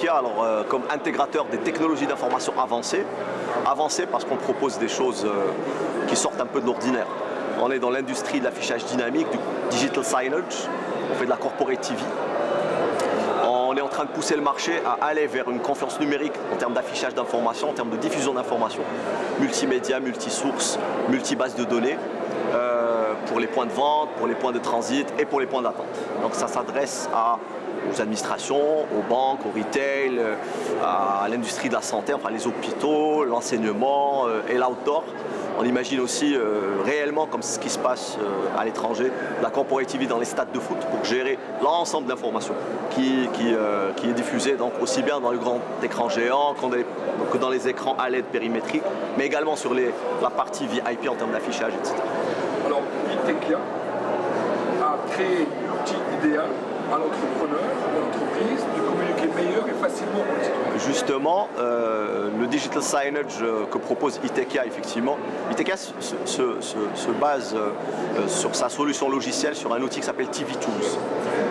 Itekia, alors, comme intégrateur des technologies d'information avancées. Avancées parce qu'on propose des choses qui sortent un peu de l'ordinaire. On est dans l'industrie de l'affichage dynamique, du digital signage, on fait de la corporate TV. On est en train de pousser le marché à aller vers une confiance numérique en termes d'affichage d'informations, en termes de diffusion d'informations, multimédia, multisources, multibase de données, pour les points de vente, pour les points de transit et pour les points d'attente. Donc ça s'adresse aux administrations, aux banques, au retail, à l'industrie de la santé, enfin les hôpitaux, l'enseignement et l'outdoor. On imagine aussi réellement, comme ce qui se passe à l'étranger, la corporate TV dans les stades de foot pour gérer l'ensemble de l'information qui est diffusée donc aussi bien dans le grand écran géant que dans les écrans à LED périmétriques, mais également sur la partie VIP en termes d'affichage, etc. Alors, Itekia a créé l'outil idéal à l'entrepreneur, à l'entreprise, de communiquer meilleur et facilement pour les citoyens. Justement, le digital signage que propose Itekia, effectivement, Itekia se base sur sa solution logicielle sur un outil qui s'appelle TV Tools,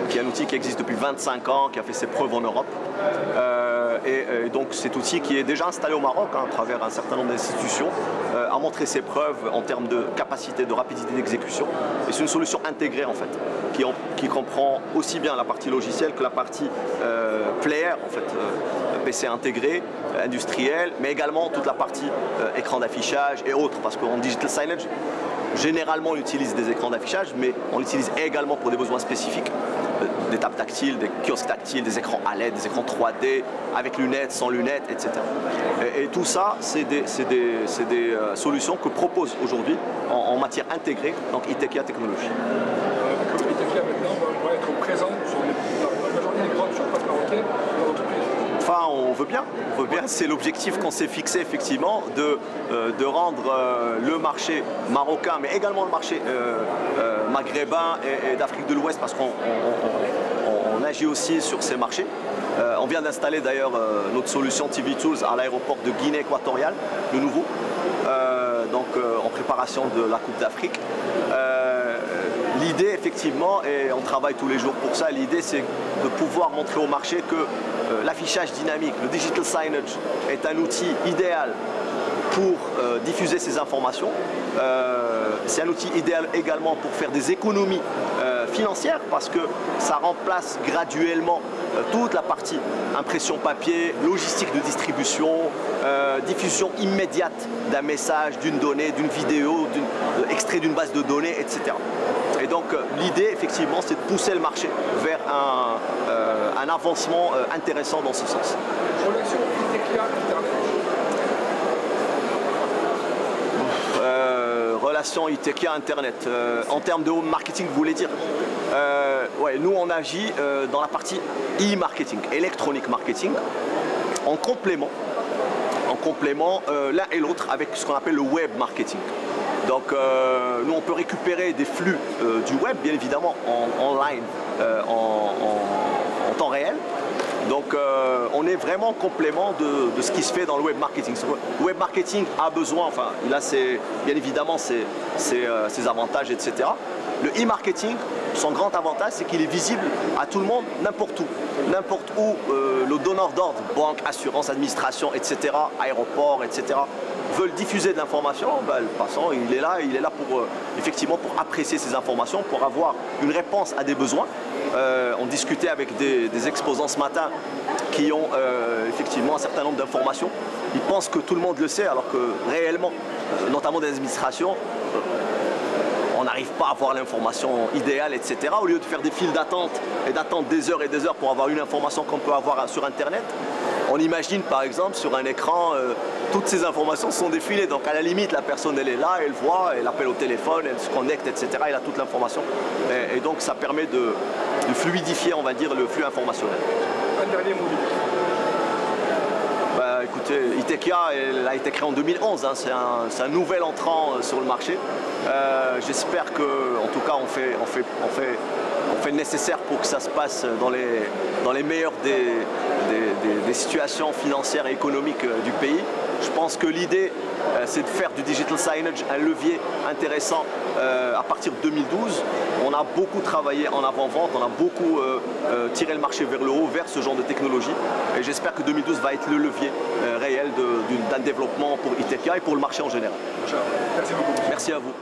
qui est un outil qui existe depuis 25 ans, qui a fait ses preuves en Europe. Et donc cet outil qui est déjà installé au Maroc à travers un certain nombre d'institutions a montré ses preuves en termes de capacité, de rapidité d'exécution. Et c'est une solution intégrée en fait, qui comprend aussi bien la partie logicielle que la partie player, en fait, PC intégré, industriel, mais également toute la partie écran d'affichage et autres, parce qu'en digital signage, généralement on utilise des écrans d'affichage, mais on l'utilise également pour des besoins spécifiques. Des tables tactiles, des kiosques tactiles, des écrans à LED, des écrans 3D, avec lunettes, sans lunettes, etc. Et tout ça, c'est des solutions que propose aujourd'hui en matière intégrée, donc Itekia Technologies. Itekia maintenant va être présent sur la majorité des grandes surfaces marocaines de l'entreprise. Enfin, on veut bien, c'est l'objectif qu'on s'est fixé effectivement de rendre le marché marocain, mais également le marché maghrébin et d'Afrique de l'Ouest, parce qu'on agit aussi sur ces marchés. On vient d'installer d'ailleurs notre solution TV Tools à l'aéroport de Guinée équatoriale, le nouveau, donc en préparation de la Coupe d'Afrique. L'idée effectivement, et on travaille tous les jours pour ça, l'idée c'est de pouvoir montrer au marché que l'affichage dynamique, le digital signage est un outil idéal pour diffuser ces informations. C'est un outil idéal également pour faire des économies financières parce que ça remplace graduellement toute la partie impression papier, logistique de distribution, diffusion immédiate d'un message, d'une donnée, d'une vidéo, extrait d'une base de données, etc. Et donc l'idée effectivement c'est de pousser le marché vers un avancement intéressant dans ce sens. Relation Itekia Internet. Relation Itekia Internet. En termes de home marketing, vous voulez dire ouais, nous on agit dans la partie e-marketing, electronic marketing, en complément l'un et l'autre avec ce qu'on appelle le web marketing. Donc nous on peut récupérer des flux du web, bien évidemment, en ligne, en temps réel. Donc on est vraiment en complément de ce qui se fait dans le web marketing. Le web marketing a besoin, enfin il a bien évidemment ses avantages, etc. Le e-marketing, son grand avantage, c'est qu'il est visible à tout le monde, n'importe où. N'importe où le donneur d'ordre, banque, assurance, administration, etc., aéroport, etc., veulent diffuser de l'information, ben, le passant, il est là pour, effectivement, pour apprécier ces informations, pour avoir une réponse à des besoins. On discutait avec des exposants ce matin qui ont effectivement un certain nombre d'informations. Ils pensent que tout le monde le sait, alors que réellement, notamment des administrations, on n'arrive pas à avoir l'information idéale, etc. Au lieu de faire des files d'attente et d'attendre des heures et des heures pour avoir une information qu'on peut avoir sur Internet, on imagine par exemple sur un écran, toutes ces informations sont défilées. Donc à la limite, la personne elle est là, elle voit, elle appelle au téléphone, elle se connecte, etc. Elle a toute l'information. Et donc ça permet de fluidifier, on va dire, le flux informationnel. Un dernier mot. Bah, écoutez, Itekia elle a été créée en 2011, hein, c'est un nouvel entrant sur le marché. J'espère que, en tout cas, on fait le nécessaire pour que ça se passe dans les meilleures des situations financières et économiques du pays. Je pense que l'idée, c'est de faire du digital signage un levier intéressant à partir de 2012. On a beaucoup travaillé en avant-vente, on a beaucoup tiré le marché vers le haut, vers ce genre de technologie. Et j'espère que 2012 va être le levier réel d'un développement pour Itecca et pour le marché en général. Merci beaucoup. Merci à vous.